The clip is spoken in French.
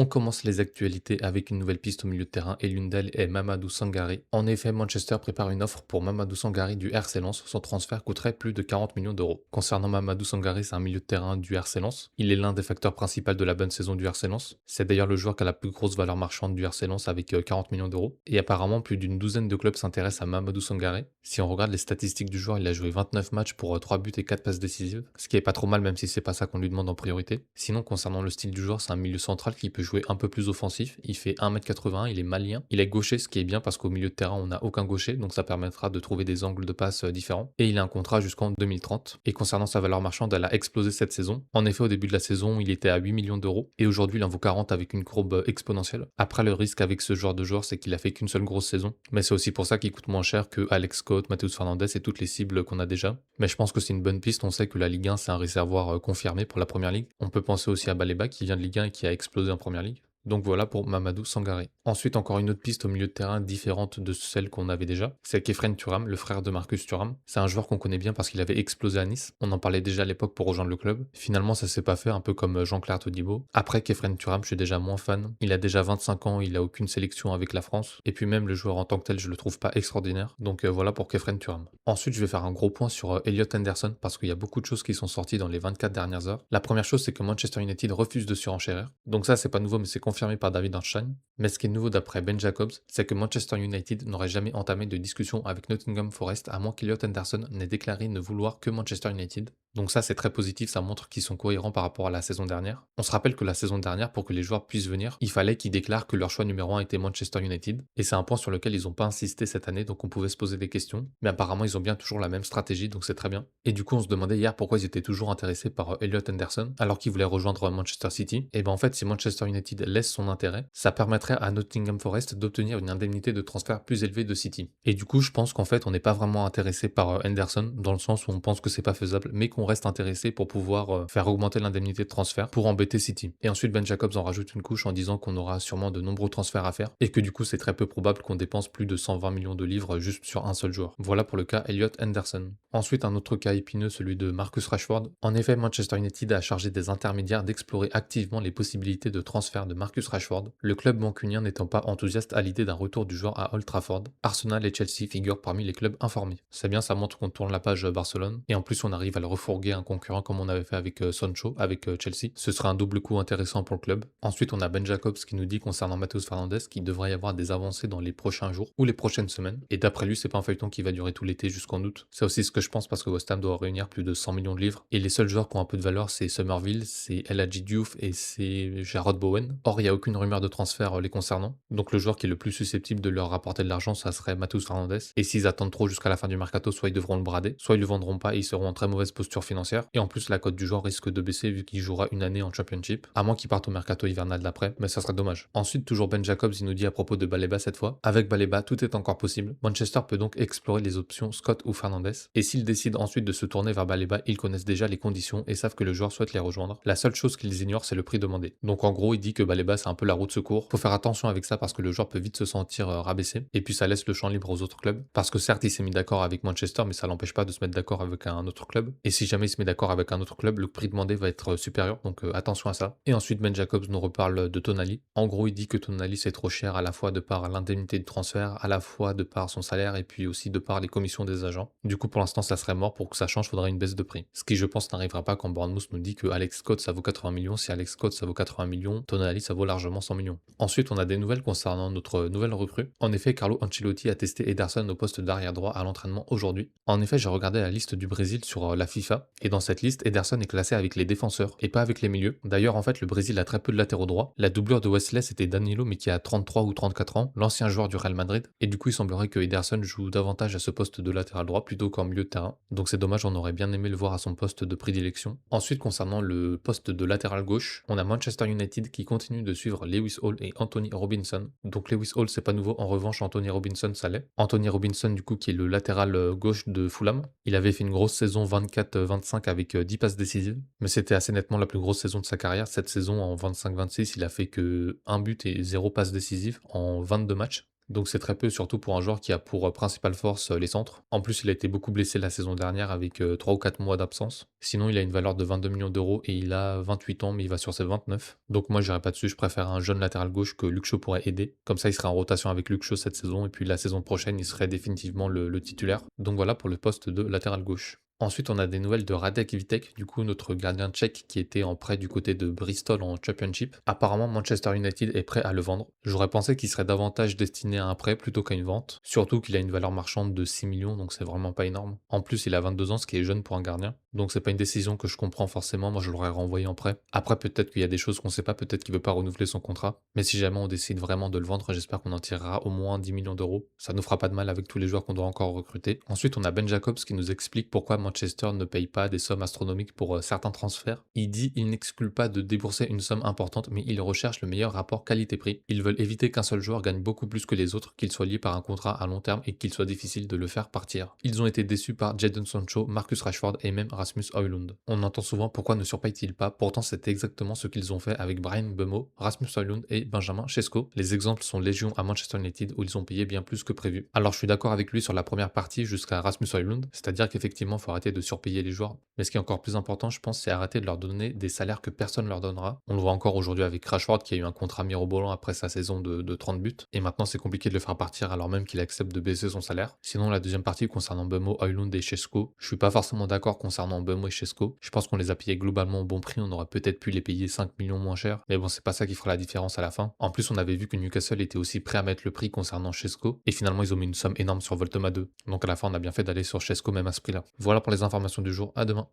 On commence les actualités avec une nouvelle piste au milieu de terrain et l'une d'elles est Mamadou Sangare. En effet, Manchester prépare une offre pour Mamadou Sangare du RC Lens. Son transfert coûterait plus de 40 millions d'euros. Concernant Mamadou Sangare, c'est un milieu de terrain du RC Lens. Il est l'un des facteurs principaux de la bonne saison du RC Lens. C'est d'ailleurs le joueur qui a la plus grosse valeur marchande du RC Lens avec 40 millions d'euros. Et apparemment, plus d'une douzaine de clubs s'intéressent à Mamadou Sangare. Si on regarde les statistiques du joueur, il a joué 29 matchs pour 3 buts et 4 passes décisives. Ce qui est pas trop mal, même si c'est pas ça qu'on lui demande en priorité. Sinon, concernant le style du joueur, c'est un milieu central qui peut jouer un peu plus offensif. Il fait 1,81 m, il est malien. Il est gaucher, ce qui est bien parce qu'au milieu de terrain, on n'a aucun gaucher, donc ça permettra de trouver des angles de passe différents. Et il a un contrat jusqu'en 2030. Et concernant sa valeur marchande, elle a explosé cette saison. En effet, au début de la saison, il était à 8 millions d'euros. Et aujourd'hui, il en vaut 40 avec une courbe exponentielle. Après, le risque avec ce genre de joueur, c'est qu'il a fait qu'une seule grosse saison. Mais c'est aussi pour ça qu'il coûte moins cher que Alex Scott, Matheus Fernandes et toutes les cibles qu'on a déjà. Mais je pense que c'est une bonne piste. On sait que la Ligue 1, c'est un réservoir confirmé pour la première ligue. On peut penser aussi à Baleba qui vient de Ligue 1 et qui a explosé en première ligue. Donc voilà pour Mamadou Sangare. Ensuite, encore une autre piste au milieu de terrain différente de celle qu'on avait déjà. C'est Khéphren Thuram, le frère de Marcus Thuram. C'est un joueur qu'on connaît bien parce qu'il avait explosé à Nice. On en parlait déjà à l'époque pour rejoindre le club. Finalement, ça s'est pas fait, un peu comme Jean-Claire Todibo. Après Khéphren Thuram, je suis déjà moins fan. Il a déjà 25 ans, il a aucune sélection avec la France. Et puis même le joueur en tant que tel, je le trouve pas extraordinaire. Donc voilà pour Khéphren Thuram. Ensuite, je vais faire un gros point sur Elliot Henderson parce qu'il y a beaucoup de choses qui sont sorties dans les 24 dernières heures. La première chose, c'est que Manchester United refuse de surenchérir. Donc ça, c'est pas nouveau, mais c'est confirmé par David Ornstein. Mais ce qui est nouveau d'après Ben Jacobs, c'est que Manchester United n'aurait jamais entamé de discussion avec Nottingham Forest à moins qu'Elliot Henderson n'ait déclaré ne vouloir que Manchester United. Donc ça, c'est très positif, ça montre qu'ils sont cohérents par rapport à la saison dernière. On se rappelle que la saison dernière, pour que les joueurs puissent venir, il fallait qu'ils déclarent que leur choix numéro 1 était Manchester United. Et c'est un point sur lequel ils n'ont pas insisté cette année, donc on pouvait se poser des questions. Mais apparemment, ils ont bien toujours la même stratégie, donc c'est très bien. Et du coup, on se demandait hier pourquoi ils étaient toujours intéressés par Elliot Henderson, alors qu'ils voulaient rejoindre Manchester City. Et ben en fait, si Manchester United laisse son intérêt, ça permettrait à Nottingham Forest d'obtenir une indemnité de transfert plus élevée de City. Et du coup, je pense qu'en fait, on n'est pas vraiment intéressé par Henderson, dans le sens où on pense que c'est pas faisable, mais qu'on reste intéressé pour pouvoir faire augmenter l'indemnité de transfert pour embêter City. Et ensuite, Ben Jacobs en rajoute une couche en disant qu'on aura sûrement de nombreux transferts à faire et que du coup, c'est très peu probable qu'on dépense plus de 120 millions de livres juste sur un seul joueur. Voilà pour le cas Elliot Henderson. Ensuite, un autre cas épineux, celui de Marcus Rashford. En effet, Manchester United a chargé des intermédiaires d'explorer activement les possibilités de transfert de Marcus Rashford, le club mancunien n'étant pas enthousiaste à l'idée d'un retour du joueur à Old Trafford. Arsenal et Chelsea figurent parmi les clubs informés. C'est bien, ça montre qu'on tourne la page Barcelone, et en plus on arrive à le refourguer un concurrent comme on avait fait avec Sancho, avec Chelsea. Ce serait un double coup intéressant pour le club. Ensuite, on a Ben Jacobs qui nous dit concernant Matheus Fernandes qu'il devrait y avoir des avancées dans les prochains jours ou les prochaines semaines. Et d'après lui, c'est pas un feuilleton qui va durer tout l'été jusqu'en août. C'est aussi ce que je pense parce que West Ham doit réunir plus de 100 millions de livres. Et les seuls joueurs qui ont un peu de valeur, c'est Somerville, c'est El Hadji Diouf et c'est Jarrod Bowen. Or, il n'y a aucune rumeur de transfert les concernant. Donc le joueur qui est le plus susceptible de leur rapporter de l'argent, ça serait Matheus Fernandes. Et s'ils attendent trop jusqu'à la fin du mercato, soit ils devront le brader, soit ils le vendront pas et ils seront en très mauvaise posture financière. Et en plus, la cote du joueur risque de baisser vu qu'il jouera une année en Championship, à moins qu'il parte au mercato hivernal d'après, mais ça serait dommage. Ensuite, toujours Ben Jacobs, il nous dit à propos de Baleba cette fois, avec Baleba, tout est encore possible. Manchester peut donc explorer les options Scott ou Fernandes. Et s'ils décident ensuite de se tourner vers Baleba, ils connaissent déjà les conditions et savent que le joueur souhaite les rejoindre. La seule chose qu'ils ignorent, c'est le prix demandé. Donc en gros, il dit que Baleba, c'est un peu la roue de secours. Faut faire attention avec ça parce que le joueur peut vite se sentir rabaissé. Et puis ça laisse le champ libre aux autres clubs. Parce que certes, il s'est mis d'accord avec Manchester, mais ça l'empêche pas de se mettre d'accord avec un autre club. Et si jamais il se met d'accord avec un autre club, le prix demandé va être supérieur. Donc attention à ça. Et ensuite, Ben Jacobs nous reparle de Tonali. En gros, il dit que Tonali c'est trop cher à la fois de par l'indemnité de transfert, à la fois de par son salaire et puis aussi de par les commissions des agents. Du coup, pour l'instant, ça serait mort. Pour que ça change, faudrait une baisse de prix. Ce qui, je pense, n'arrivera pas quand Bournemouth nous dit que Alex Scott ça vaut 80 millions. Si Alex Scott ça vaut 80 millions, Tonali ça vaut largement 100 millions. Ensuite, on a des nouvelles concernant notre nouvelle recrue. En effet, Carlo Ancelotti a testé Ederson au poste d'arrière droit à l'entraînement aujourd'hui. En effet, j'ai regardé la liste du Brésil sur la FIFA et dans cette liste, Ederson est classé avec les défenseurs et pas avec les milieux. D'ailleurs, en fait, le Brésil a très peu de latéraux droits. La doublure de Wesley c'était Danilo mais qui a 33 ou 34 ans, l'ancien joueur du Real Madrid. Et du coup, il semblerait que Ederson joue davantage à ce poste de latéral droit plutôt qu'en milieu de terrain. Donc c'est dommage, on aurait bien aimé le voir à son poste de prédilection. Ensuite, concernant le poste de latéral gauche, on a Manchester United qui continue de suivre Lewis Hall et Anthony Robinson. Donc Lewis Hall c'est pas nouveau, en revanche Anthony Robinson ça l'est. Anthony Robinson du coup qui est le latéral gauche de Fulham. Il avait fait une grosse saison 24-25 avec 10 passes décisives, mais c'était assez nettement la plus grosse saison de sa carrière. Cette saison en 25-26, il a fait que 1 but et 0 passe décisive en 22 matchs. Donc c'est très peu, surtout pour un joueur qui a pour principale force les centres. En plus, il a été beaucoup blessé la saison dernière avec 3 ou 4 mois d'absence. Sinon, il a une valeur de 22 millions d'euros et il a 28 ans, mais il va sur ses 29. Donc moi, j'irai pas dessus, je préfère un jeune latéral gauche que Luke Shaw pourrait aider. Comme ça, il serait en rotation avec Luke Shaw cette saison, et puis la saison prochaine, il serait définitivement le titulaire. Donc voilà pour le poste de latéral gauche. Ensuite, on a des nouvelles de Radek Vitek, du coup notre gardien tchèque qui était en prêt du côté de Bristol en Championship. Apparemment, Manchester United est prêt à le vendre. J'aurais pensé qu'il serait davantage destiné à un prêt plutôt qu'à une vente, surtout qu'il a une valeur marchande de 6 millions, donc c'est vraiment pas énorme. En plus, il a 22 ans, ce qui est jeune pour un gardien, donc c'est pas une décision que je comprends forcément, moi je l'aurais renvoyé en prêt. Après, peut-être qu'il y a des choses qu'on sait pas, peut-être qu'il veut pas renouveler son contrat, mais si jamais on décide vraiment de le vendre, j'espère qu'on en tirera au moins 10 millions d'euros. Ça nous fera pas de mal avec tous les joueurs qu'on doit encore recruter. Ensuite, on a Ben Jacobs qui nous explique pourquoi Manchester ne paye pas des sommes astronomiques pour certains transferts. Il dit il n'exclut pas de débourser une somme importante, mais il recherche le meilleur rapport qualité-prix. Ils veulent éviter qu'un seul joueur gagne beaucoup plus que les autres, qu'il soit lié par un contrat à long terme et qu'il soit difficile de le faire partir. Ils ont été déçus par Jadon Sancho, Marcus Rashford et même Rasmus Højlund. On entend souvent pourquoi ne surpaye-t-il pas, pourtant c'est exactement ce qu'ils ont fait avec Brian Mbeumo, Rasmus Højlund et Benjamin Sesko. Les exemples sont légion à Manchester United où ils ont payé bien plus que prévu. Alors je suis d'accord avec lui sur la première partie jusqu'à Rasmus Højlund, c'est-à-dire qu'effectivement il faut arrêter de surpayer les joueurs, mais ce qui est encore plus important je pense c'est arrêter de leur donner des salaires que personne ne leur donnera. On le voit encore aujourd'hui avec Rashford qui a eu un contrat mirobolant après sa saison de 30 buts, et maintenant c'est compliqué de le faire partir alors même qu'il accepte de baisser son salaire. Sinon la deuxième partie concernant Mbeumo, Højlund et Sesko, je suis pas forcément d'accord concernant Mbeumo et Sesko. Je pense qu'on les a payés globalement au bon prix, on aurait peut-être pu les payer 5 millions moins cher, mais bon c'est pas ça qui fera la différence à la fin. En plus on avait vu que Newcastle était aussi prêt à mettre le prix concernant Sesko, et finalement ils ont mis une somme énorme sur Voltoma 2. Donc à la fin on a bien fait d'aller sur Sesko même à ce prix là. Voilà pour les informations du jour, à demain.